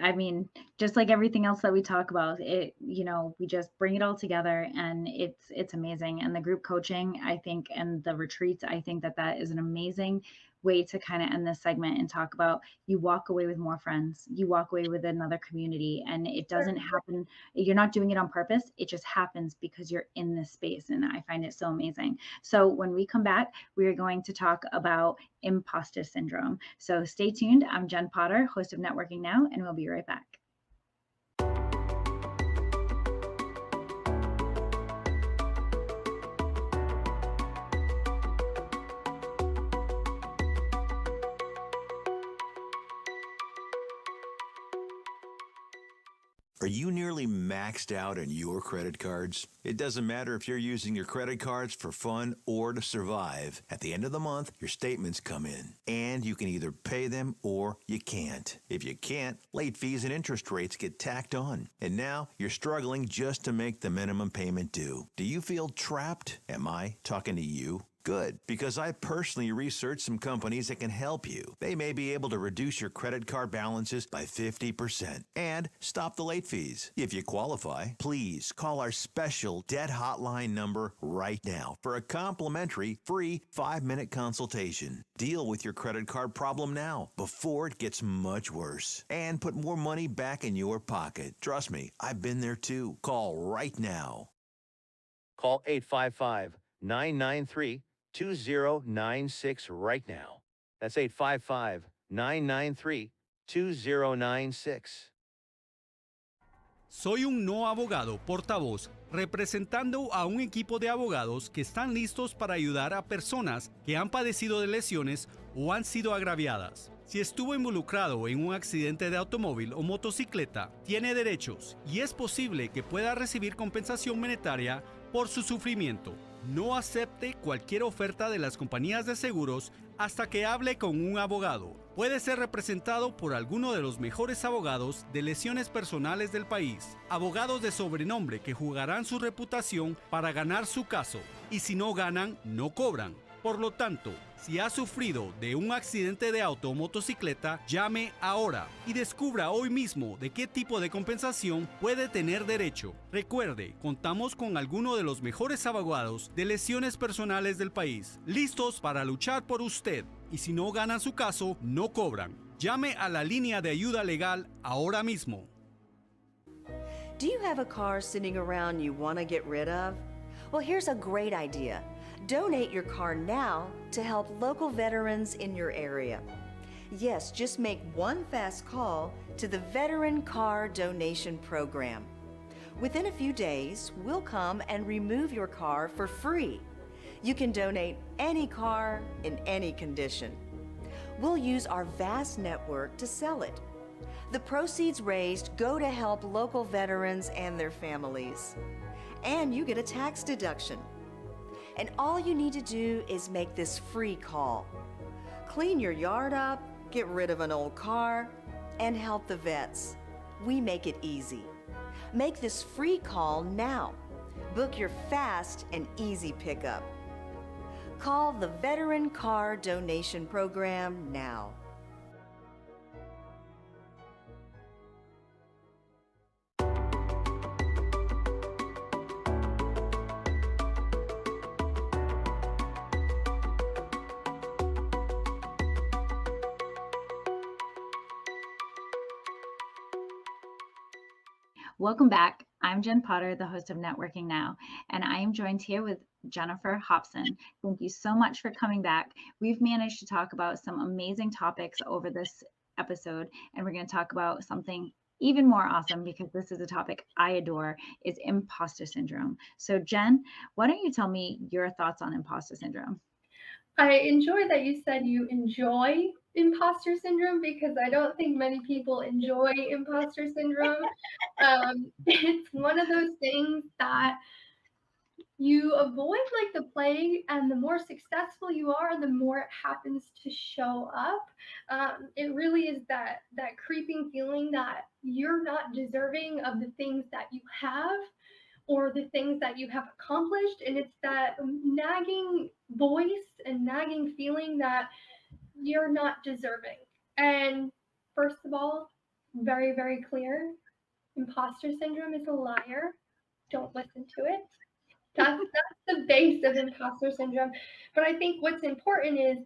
Speaker 1: I mean, just like everything else that we talk about, we just bring it all together and it's amazing. And the group coaching, I think, and the retreats, I think that is an amazing way to kind of end this segment and talk about you walk away with more friends, you walk away with another community, and it doesn't happen. You're not doing it on purpose. It just happens because you're in this space. And I find it so amazing. So when we come back, we are going to talk about imposter syndrome. So stay tuned. I'm Jen Potter, host of Networking Now, and we'll be right back.
Speaker 7: Are you nearly maxed out on your credit cards? It doesn't matter if you're using your credit cards for fun or to survive. At the end of the month, your statements come in, and you can either pay them or you can't. If you can't, late fees and interest rates get tacked on. And now you're struggling just to make the minimum payment due. Do you feel trapped? Am I talking to you? Good, because I personally researched some companies that can help you. They may be able to reduce your credit card balances by 50% and stop the late fees. If you qualify, please call our special debt hotline number right now for a complimentary free 5-minute consultation. Deal with your credit card problem now before it gets much worse and put more money back in your pocket. Trust me, I've been there too. Call right now.
Speaker 9: Call 855-993-2096 right now. That's 855-993-2096.
Speaker 10: Soy un no abogado portavoz representando a un equipo de abogados que están listos para ayudar a personas que han padecido de lesiones o han sido agraviadas. Si estuvo involucrado en un accidente de automóvil o motocicleta, tiene derechos y es posible que pueda recibir compensación monetaria por su sufrimiento. No acepte cualquier oferta de las compañías de seguros hasta que hable con un abogado. Puede ser representado por alguno de los mejores abogados de lesiones personales del país. Abogados de sobrenombre que jugarán su reputación para ganar su caso. Y si no ganan, no cobran. Por lo tanto, si ha sufrido de un accidente de auto o motocicleta, llame ahora y descubra hoy mismo de qué tipo de compensación puede tener derecho. Recuerde, contamos con algunos de los mejores abogados de lesiones personales del país, listos para luchar por usted. Y si no ganan su caso, no cobran. Llame a la línea de ayuda legal ahora mismo.
Speaker 11: Do you have a car sitting around you want to get rid of? Well, here's a great idea. Donate your car now to help local veterans in your area. Yes, just make one fast call to the Veteran Car Donation Program. Within a few days, we'll come and remove your car for free. You can donate any car in any condition. We'll use our vast network to sell it. The proceeds raised go to help local veterans and their families. And you get a tax deduction. And all you need to do is make this free call. Clean your yard up, get rid of an old car, and help the vets. We make it easy. Make this free call now. Book your fast and easy pickup. Call the Veteran Car Donation Program now.
Speaker 1: Welcome back. I'm Jen Potter, the host of Networking Now, and I am joined here with Jennifer Hobson. Thank you so much for coming back. We've managed to talk about some amazing topics over this episode, and we're going to talk about something even more awesome because this is a topic I adore, is imposter syndrome. So Jen, why don't you tell me your thoughts on imposter syndrome?
Speaker 2: I enjoy that you said you enjoy imposter syndrome because I don't think many people enjoy imposter syndrome. It's one of those things that you avoid like the plague, and the more successful you are, the more it happens to show up. It really is that creeping feeling that you're not deserving of the things that you have or the things that you have accomplished. And it's that nagging voice and nagging feeling that you're not deserving. And first of all, very, very clear, imposter syndrome is a liar. Don't listen to it. That's the base of imposter syndrome. But I think what's important is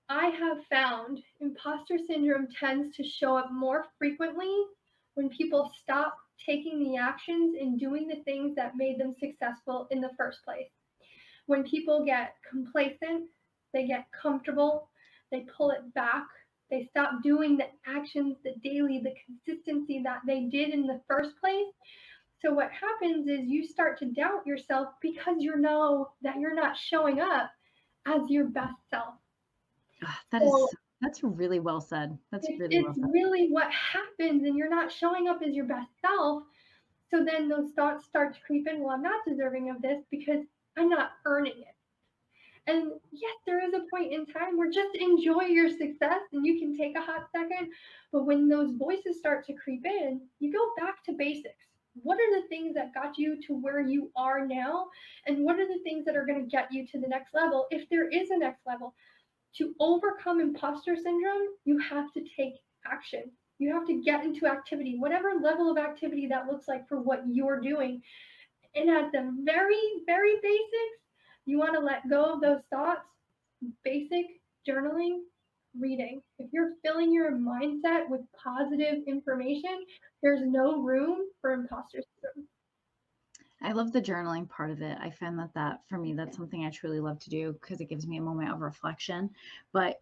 Speaker 2: I have found imposter syndrome tends to show up more frequently when people stop taking the actions and doing the things that made them successful in the first place. When people get complacent, they get comfortable, they pull it back, they stop doing the actions, the daily, the consistency that they did in the first place. So what happens is you start to doubt yourself because you know that you're not showing up as your best self.
Speaker 1: That's really well said. That's really well said.
Speaker 2: It's really what happens, and you're not showing up as your best self. So then those thoughts start to creep in. Well, I'm not deserving of this because I'm not earning it. And yes, there is a point in time where just enjoy your success and you can take a hot second. But when those voices start to creep in, you go back to basics. What are the things that got you to where you are now? And what are the things that are going to get you to the next level, if there is a next level? To overcome imposter syndrome, you have to take action. You have to get into activity, whatever level of activity that looks like for what you're doing. And at the very, very basics, you want to let go of those thoughts. Basic journaling, reading. If you're filling your mindset with positive information, there's no room for imposter syndrome.
Speaker 1: I love the journaling part of it. I find that for me, that's something I truly love to do because it gives me a moment of reflection. But,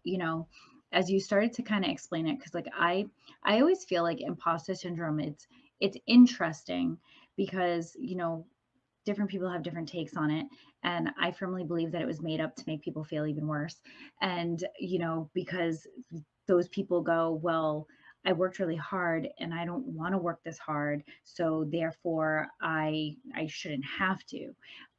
Speaker 1: as you started to kind of explain it, because like I always feel like imposter syndrome, it's interesting because, different people have different takes on it. And I firmly believe that it was made up to make people feel even worse. And, because those people go, well, I worked really hard and I don't want to work this hard. So therefore I shouldn't have to.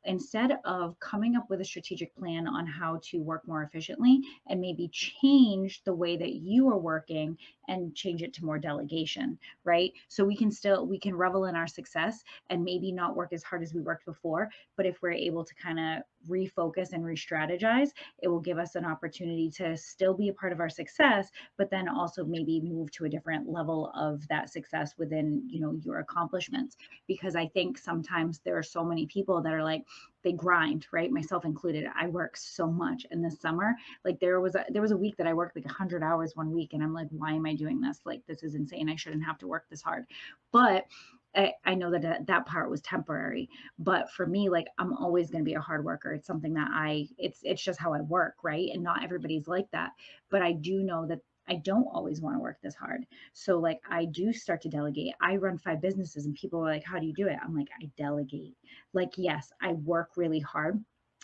Speaker 1: Instead of coming up with a strategic plan on how to work more efficiently and maybe change the way that you are working and change it to more delegation, right? So we can revel in our success and maybe not work as hard as we worked before. But if we're able to kind of refocus and re-strategize, it will give us an opportunity to still be a part of our success, but then also maybe move to a different level of that success within, your accomplishments. Because I think sometimes there are so many people that are like, they grind, right? Myself included. I work so much. And this summer, like there was a week that I worked like 100 hours one week, and I'm like, why am I doing this? Like, this is insane. I shouldn't have to work this hard. But I know that part was temporary. But for me, like, I'm always going to be a hard worker. It's something that it's just how I work, right? And not everybody's like that. But I do know that I don't always want to work this hard. So like I do start to delegate. I run 5 businesses and people are like, how do you do it? I'm like, I delegate. Like, yes, I work really hard.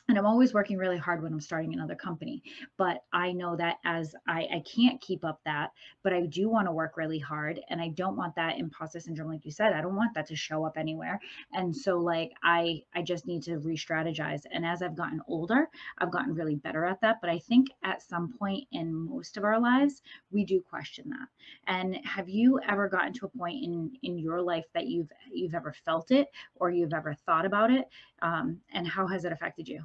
Speaker 1: And I'm always working really hard when I'm starting another company. But I know that as I can't keep up that, but I do want to work really hard. And I don't want that imposter syndrome, like you said, I don't want that to show up anywhere. And so like I just need to re-strategize. And as I've gotten older, I've gotten really better at that. But I think at some point in most of our lives, we do question that. And have you ever gotten to a point in your life that you've ever felt it or you've ever thought about it? And how has it affected you?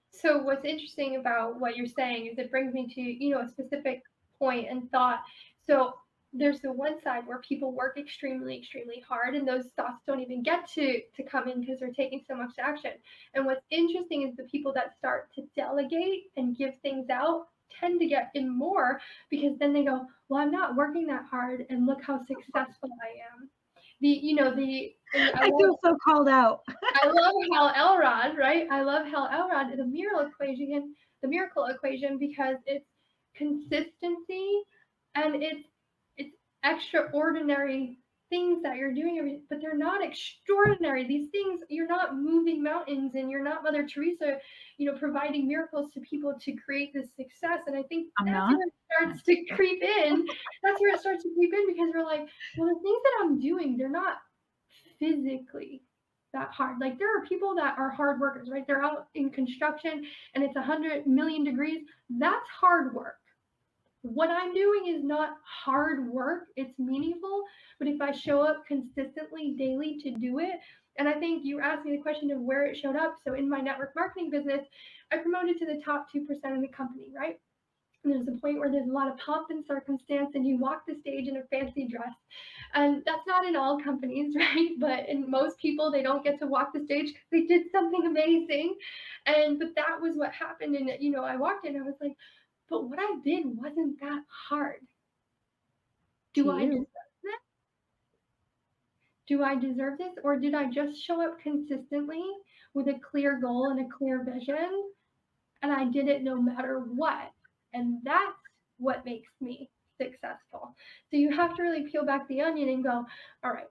Speaker 2: So what's interesting about what you're saying is it brings me to, a specific point and thought. So there's the one side where people work extremely, extremely hard, and those thoughts don't even get to come in because they're taking so much action. And what's interesting is the people that start to delegate and give things out tend to get in more because then they go, well, I'm not working that hard, and look how successful I am.
Speaker 1: I feel so called out.
Speaker 2: I love Hal Elrod, right? I love Hal Elrod, the miracle equation, because it's consistency and it's extraordinary things that you're doing, but they're not extraordinary. These things, you're not moving mountains and you're not Mother Teresa, providing miracles to people to create this success. And I think
Speaker 1: I'm
Speaker 2: that's
Speaker 1: not.
Speaker 2: where it starts to creep in. That's where it starts to creep in because we're like, well, the things that I'm doing, they're not physically that hard. Like there are people that are hard workers, right? They're out in construction and it's 100 million degrees. That's hard work. What I'm doing is not hard work. It's meaningful. But if I show up consistently daily to do it, and I think you asked me the question of where it showed up. So in my network marketing business, I promoted to the top 2% of the company, right? And there's a point where there's a lot of pomp and circumstance and you walk the stage in a fancy dress. And that's not in all companies, right? But in most people, they don't get to walk the stage because they did something amazing. But that was what happened. And, I walked in, I was like, but what I did wasn't that hard. Do I deserve this? Do I deserve this? Or did I just show up consistently with a clear goal and a clear vision? And I did it no matter what. And that's what makes me successful. So you have to really peel back the onion and go, all right,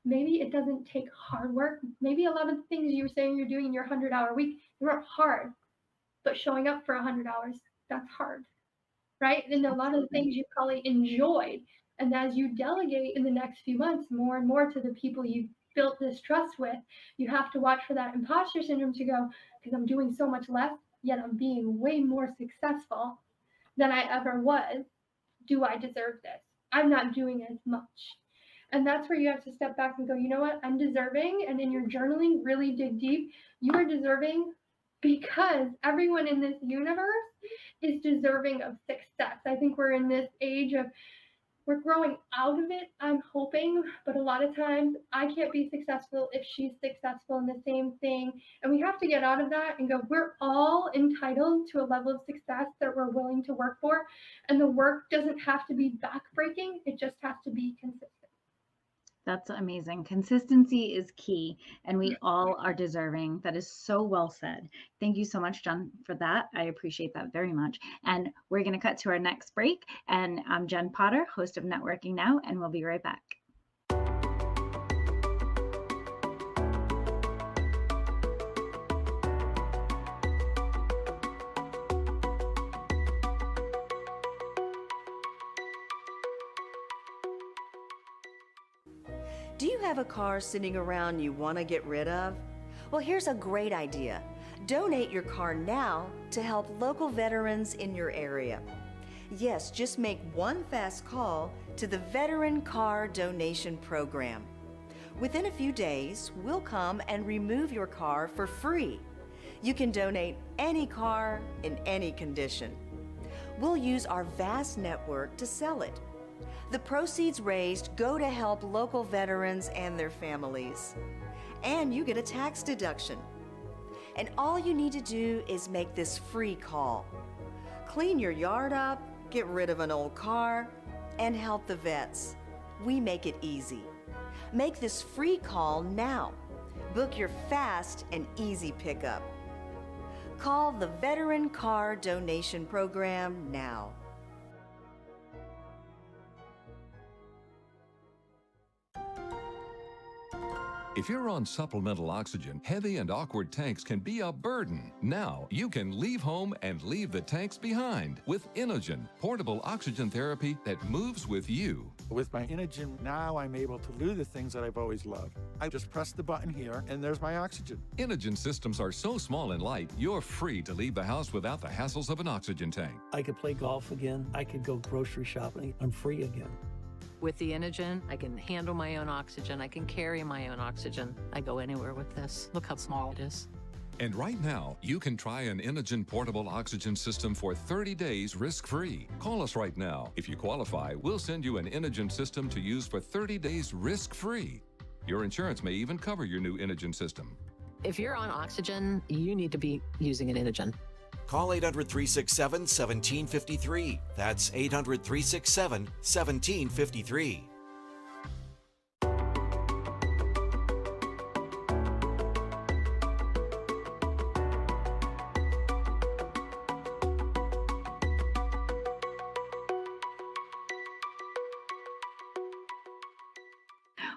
Speaker 2: maybe it doesn't take hard work. Maybe a lot of the things you were saying you're doing in your 100-hour week, they weren't hard, but showing up for 100 hours, that's hard, right? And a lot of the things you probably enjoyed. And as you delegate in the next few months more and more to the people you built this trust with, you have to watch for that imposter syndrome to go, because I'm doing so much less, yet I'm being way more successful than I ever was. Do I deserve this? I'm not doing as much. And that's where you have to step back and go, you know what? I'm deserving. And in your journaling, really dig deep. You are deserving because everyone in this universe is deserving of success. I think we're in this age of we're growing out of it, I'm hoping, but a lot of times I can't be successful if she's successful in the same thing. And we have to get out of that and go, we're all entitled to a level of success that we're willing to work for. And the work doesn't have to be backbreaking, it just has to be consistent.
Speaker 1: That's amazing. Consistency is key, and we all are deserving. That is so well said. Thank you so much, Jen, for that. I appreciate that very much. And we're going to cut to our next break. And I'm Jen Potter, host of Networking Now, and we'll be right back.
Speaker 11: Do you have a car sitting around you want to get rid of? Well, here's a great idea. Donate your car now to help local veterans in your area. Yes, just make one fast call to the Veteran Car Donation Program. Within a few days, we'll come and remove your car for free. You can donate any car in any condition. We'll use our vast network to sell it. The proceeds raised go to help local veterans and their families. And you get a tax deduction. And all you need to do is make this free call. Clean your yard up, get rid of an old car, and help the vets. We make it easy. Make this free call now. Book your fast and easy pickup. Call the Veteran Car Donation Program now.
Speaker 3: If you're on supplemental oxygen, heavy and awkward tanks can be a burden. Now you can leave home and leave the tanks behind with Inogen, portable oxygen therapy that moves with you.
Speaker 4: With my Inogen, now I'm able to do the things that I've always loved. I just press the button here, and there's my oxygen.
Speaker 3: Inogen systems are so small and light, you're free to leave the house without the hassles of an oxygen tank.
Speaker 5: I could play golf again. I could go grocery shopping. I'm free again.
Speaker 6: With the Inogen, I can handle my own oxygen. I can carry my own oxygen. I go anywhere with this. Look how small it is.
Speaker 3: And right now, you can try an Inogen portable oxygen system for 30 days risk-free. Call us right now. If you qualify, we'll send you an Inogen system to use for 30 days risk-free. Your insurance may even cover your new Inogen system.
Speaker 6: If you're on oxygen, you need to be using an Inogen.
Speaker 12: Call 800-367-1753. That's 800-367-1753.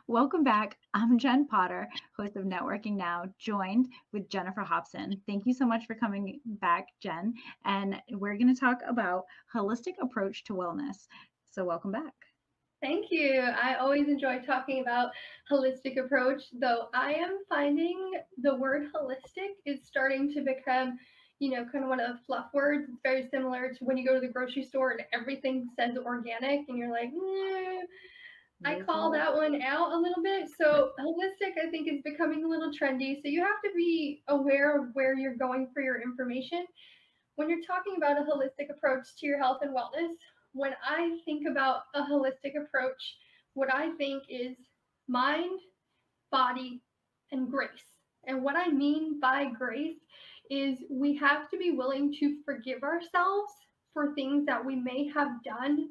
Speaker 1: Welcome back. I'm Jen Potter, host of Networking Now, joined with Jennifer Hobson. Thank you so much for coming back, Jen. And we're going to talk about holistic approach to wellness. So welcome back.
Speaker 2: Thank you. I always enjoy talking about holistic approach, though I am finding the word holistic is starting to become, kind of one of the fluff words. It's very similar to when you go to the grocery store and everything says organic and you're like, I call that one out a little bit. So holistic, I think, is becoming a little trendy. So you have to be aware of where you're going for your information. When you're talking about a holistic approach to your health and wellness, when I think about a holistic approach, what I think is mind, body, and grace. And what I mean by grace is we have to be willing to forgive ourselves for things that we may have done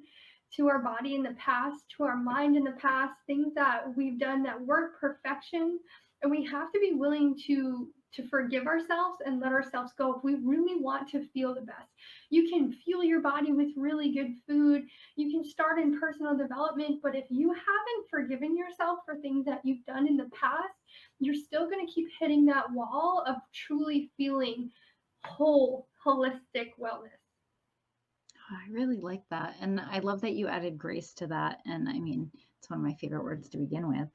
Speaker 2: to our body in the past, to our mind in the past, things that we've done that weren't perfection. And we have to be willing to forgive ourselves and let ourselves go if we really want to feel the best. You can fuel your body with really good food. You can start in personal development, but if you haven't forgiven yourself for things that you've done in the past, you're still going to keep hitting that wall of truly feeling whole, holistic wellness.
Speaker 1: I really like that. And I love that you added grace to that. And I mean, it's one of my favorite words to begin with,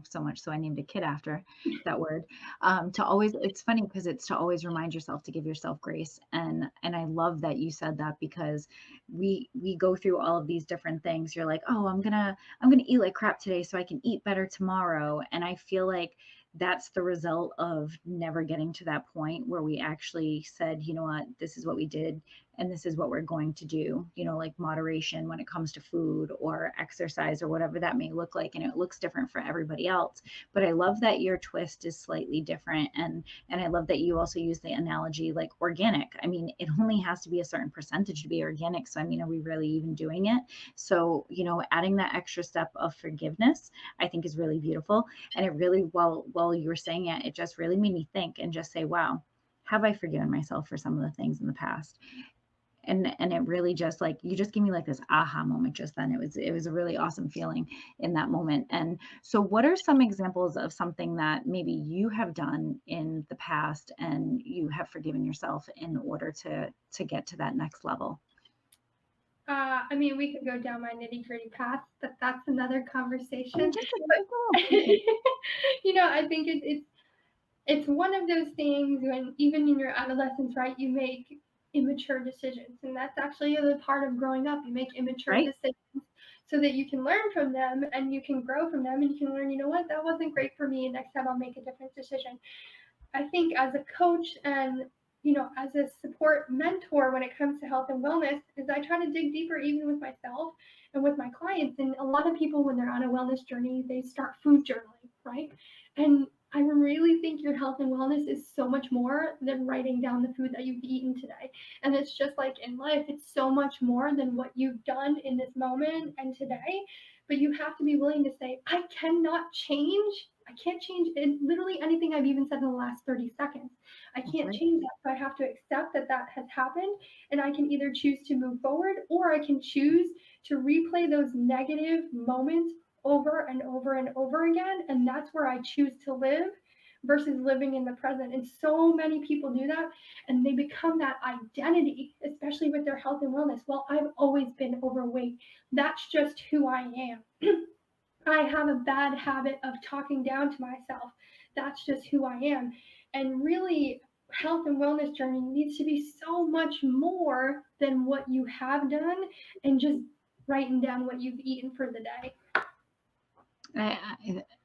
Speaker 1: so much so I named a kid after that word. It's funny because it's to always remind yourself to give yourself grace. And I love that you said that because we go through all of these different things. You're like, oh, I'm gonna eat like crap today so I can eat better tomorrow. And I feel like that's the result of never getting to that point where we actually said, you know what, this is what we did and this is what we're going to do, like moderation when it comes to food or exercise or whatever that may look like. And it looks different for everybody else. But I love that your twist is slightly different. And I love that you also use the analogy like organic. I mean, it only has to be a certain percentage to be organic. So, I mean, are we really even doing it? So, adding that extra step of forgiveness, I think is really beautiful. And it really, while you were saying it, it just really made me think and just say, wow, have I forgiven myself for some of the things in the past? And it really just like, you just gave me like this aha moment just then. It was a really awesome feeling in that moment. And so what are some examples of something that maybe you have done in the past and you have forgiven yourself in order to get to that next level?
Speaker 2: I mean, we could go down my nitty-gritty path, but that's another conversation.
Speaker 1: I mean, just
Speaker 2: But I think it's one of those things when even in your adolescence, right, you make immature decisions, and that's actually the part of growing up. You make immature
Speaker 1: right.
Speaker 2: decisions so that you can learn from them and you can grow from them and you can learn, you know what, that wasn't great for me. Next time I'll make a different decision. I think as a coach and as a support mentor when it comes to health and wellness, is I try to dig deeper even with myself and with my clients. And a lot of people, when they're on a wellness journey, they start food journaling, right? And I really think your health and wellness is so much more than writing down the food that you've eaten today. And it's just like in life, it's so much more than what you've done in this moment and today. But you have to be willing to say, I cannot change. I can't change it, literally anything I've even said in the last 30 seconds. I can't change that. So I have to accept that that has happened. And I can either choose to move forward or I can choose to replay those negative moments over and over and over again. And that's where I choose to live versus living in the present. And so many people do that and they become that identity, especially with their health and wellness. Well, I've always been overweight. That's just who I am. I have a bad habit of talking down to myself. That's just who I am. And really, health and wellness journey needs to be so much more than what you have done and just writing down what you've eaten for the day.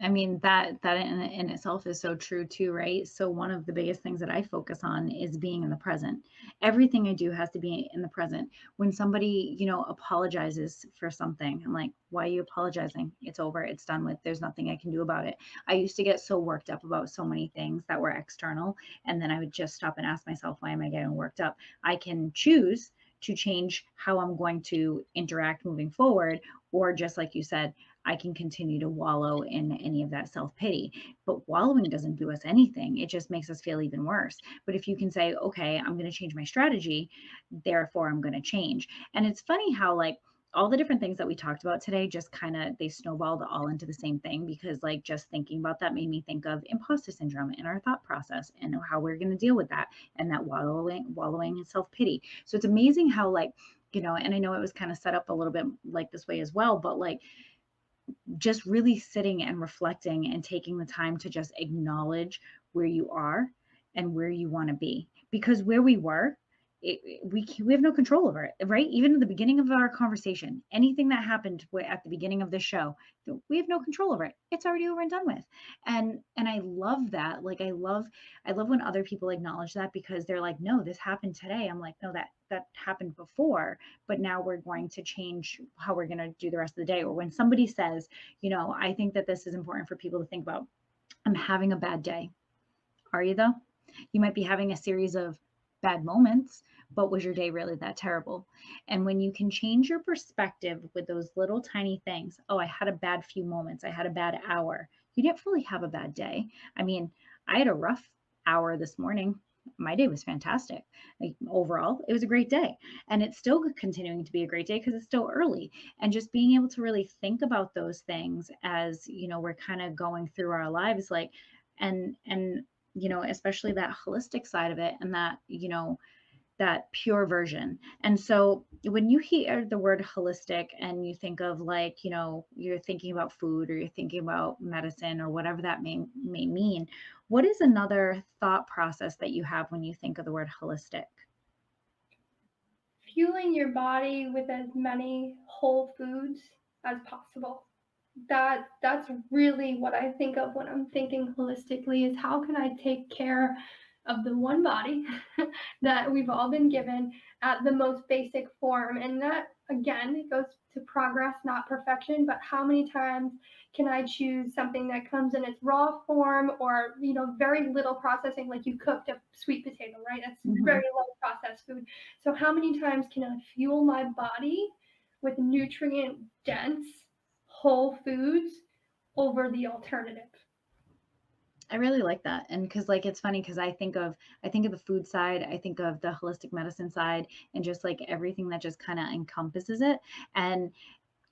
Speaker 1: I mean that in itself is so true too, right? So one of the biggest things that I focus on is being in the present. Everything I do has to be in the present. When somebody, apologizes for something, I'm like, why are you apologizing? It's over. It's done with. There's nothing I can do about it. I used to get so worked up about so many things that were external, and then I would just stop and ask myself, why am I getting worked up? I can choose to change how I'm going to interact moving forward, or just like you said, I can continue to wallow in any of that self pity. But wallowing doesn't do us anything. It just makes us feel even worse. But if you can say, okay, I'm going to change my strategy, therefore I'm going to change. And it's funny how, like, all the different things that we talked about today just kind of they snowballed all into the same thing, because like just thinking about that made me think of imposter syndrome in our thought process and how we're going to deal with that, and that wallowing in self-pity. So it's amazing how, like, and I know it was kind of set up a little bit like this way as well, but like just really sitting and reflecting and taking the time to just acknowledge where you are and where you want to be, because where we were, we have no control over it, right? Even in the beginning of our conversation, anything that happened at the beginning of the show, we have no control over it. It's already over and done with. And I love that. Like, I love when other people acknowledge that, because they're like, no, this happened today. I'm like, no, that happened before, but now we're going to change how we're going to do the rest of the day. Or when somebody says, I think that this is important for people to think about, I'm having a bad day. Are you though? You might be having a series of bad moments, but was your day really that terrible? And when you can change your perspective with those little tiny things, oh, I had a bad few moments, I had a bad hour. You didn't fully have a bad day. I mean, I had a rough hour this morning. My day was fantastic. Like, overall, it was a great day. And it's still continuing to be a great day because it's still early. And just being able to really think about those things as, we're kind of going through our lives, like, and especially that holistic side of it, and that, that pure version. And so when you hear the word holistic and you think of, like, you're thinking about food, or you're thinking about medicine, or whatever that may mean, what is another thought process that you have when you think of the word holistic?
Speaker 2: Fueling your body with as many whole foods as possible. That's really what I think of when I'm thinking holistically, is how can I take care of the one body that we've all been given at the most basic form. And that, again, it goes to progress, not perfection. But how many times can I choose something that comes in its raw form, or very little processing, like you cooked a sweet potato, right? That's very low processed food. So how many times can I fuel my body with nutrient dense whole foods over the alternative?
Speaker 1: I really like that. And because, like, it's funny because I think of the food side, I think of the holistic medicine side, and just like everything that just kind of encompasses it. And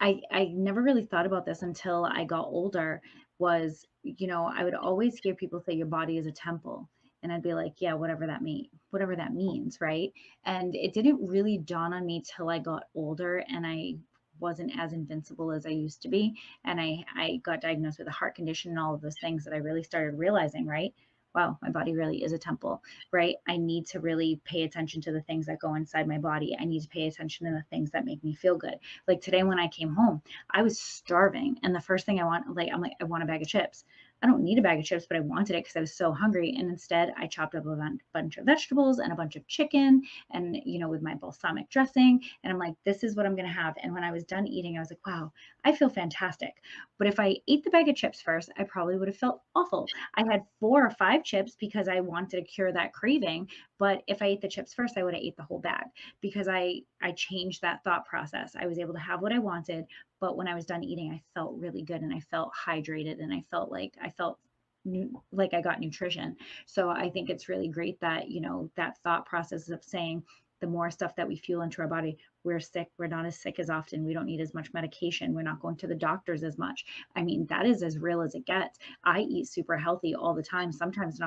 Speaker 1: I never really thought about this until I got older. Was, I would always hear people say your body is a temple. And I'd be like, yeah, whatever that means, right? And it didn't really dawn on me till I got older and I wasn't as invincible as I used to be. And I got diagnosed with a heart condition and all of those things that I really started realizing, right? Wow, my body really is a temple, right? I need to really pay attention to the things that go inside my body. I need to pay attention to the things that make me feel good. Like today when I came home, I was starving. And the first thing I'm like, I want a bag of chips. I don't need a bag of chips, but I wanted it because I was so hungry. And instead, I chopped up a bunch of vegetables and a bunch of chicken and, with my balsamic dressing. And I'm like, this is what I'm going to have. And when I was done eating, I was like, wow, I feel fantastic. But if I ate the bag of chips first, I probably would have felt awful. I had 4 or 5 chips because I wanted to cure that craving. But if I ate the chips first, I would have ate the whole bag because I changed that thought process. I was able to have what I wanted, but when I was done eating, I felt really good and I felt hydrated and I felt like I got nutrition. So I think it's really great that, that thought process of saying the more stuff that we fuel into our body, we're sick. We're not as sick as often. We don't need as much medication. We're not going to the doctors as much. I mean, that is as real as it gets. I eat super healthy all the time. Sometimes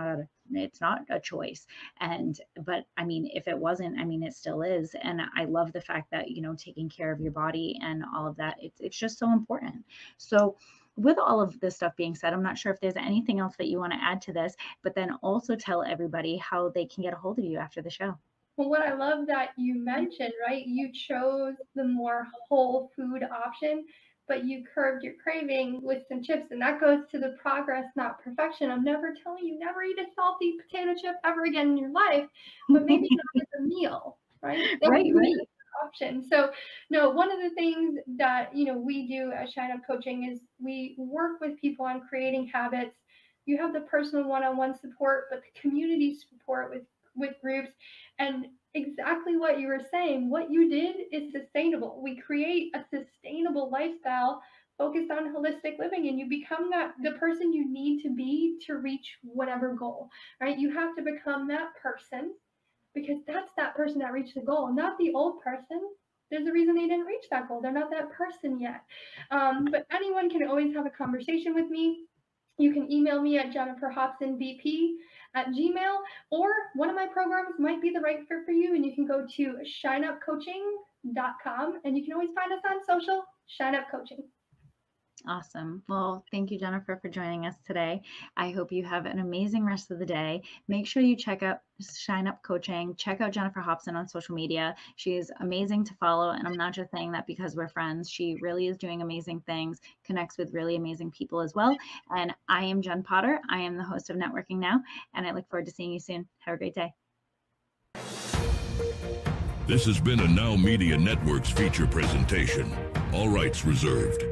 Speaker 1: it's not a choice. But I mean, if it wasn't, I mean, it still is. And I love the fact that, taking care of your body and all of that, it's just so important. So with all of this stuff being said, I'm not sure if there's anything else that you want to add to this, but then also tell everybody how they can get a hold of you after the show.
Speaker 2: Well, what I love that you mentioned, right? You chose the more whole food option, but you curbed your craving with some chips. And that goes to the progress, not perfection. I'm never telling you, never eat a salty potato chip ever again in your life, but maybe not as a meal, right?
Speaker 1: Right.
Speaker 2: Option. So no, one of the things that, we do at Shine Up Coaching is we work with people on creating habits. You have the personal one-on-one support, but the community support with groups. And exactly what you were saying, what you did is sustainable. We create a sustainable lifestyle focused on holistic living, and you become the person you need to be to reach whatever goal, right? You have to become that person because that's that person that reached the goal, not the old person. There's a reason they didn't reach that goal. They're not that person yet. But anyone can always have a conversation with me. You can email me at jenniferhobsonbp@gmail, or one of my programs might be the right fit for you, and you can go to shineupcoaching.com, and you can always find us on social, Shine Up Coaching.
Speaker 1: Awesome. Well, thank you, Jennifer, for joining us today. I hope you have an amazing rest of the day. Make sure you check out Shine Up Coaching. Check out Jennifer Hobson on social media. She is amazing to follow. And I'm not just saying that because we're friends. She really is doing amazing things, connects with really amazing people as well. And I am Jen Potter. I am the host of Networking Now, and I look forward to seeing you soon. Have a great day.
Speaker 13: This has been a Now Media Networks feature presentation. All rights reserved.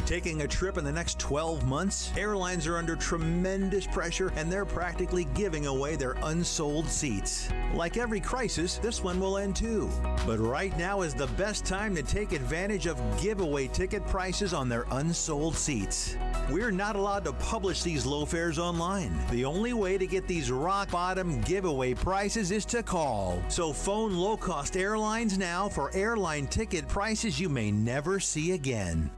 Speaker 7: Taking a trip in the next 12 months? Airlines are under tremendous pressure and they're practically giving away their unsold seats. Like every crisis, this one will end too. But right now is the best time to take advantage of giveaway ticket prices on their unsold seats. We're not allowed to publish these low fares online. The only way to get these rock bottom giveaway prices is to call. So phone low-cost airlines now for airline ticket prices you may never see again.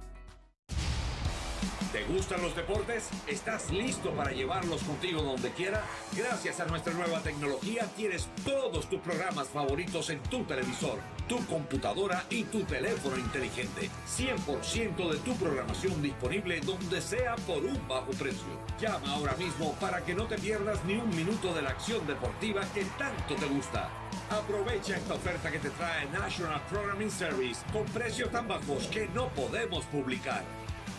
Speaker 14: ¿Te gustan los deportes? ¿Estás listo para llevarlos contigo donde quiera? Gracias a nuestra nueva tecnología tienes todos tus programas favoritos en tu televisor, tu computadora y tu teléfono inteligente. 100% de tu programación disponible donde sea por un bajo precio. Llama ahora mismo para que no te pierdas ni un minuto de la acción deportiva que tanto te gusta. Aprovecha esta oferta que te trae National Programming Service con precios tan bajos que no podemos publicar.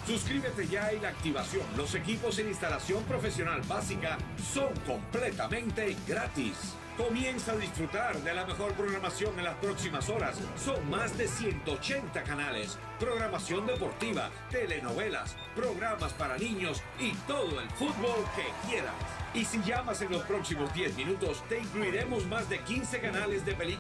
Speaker 14: Suscríbete ya y la activación, los equipos en instalación profesional básica son completamente gratis. Comienza a disfrutar de la mejor programación en las próximas horas. Son más de 180 canales, programación deportiva, telenovelas, programas para niños y todo el fútbol que quieras. Y si llamas en los próximos 10 minutos, te incluiremos más de 15 canales de películas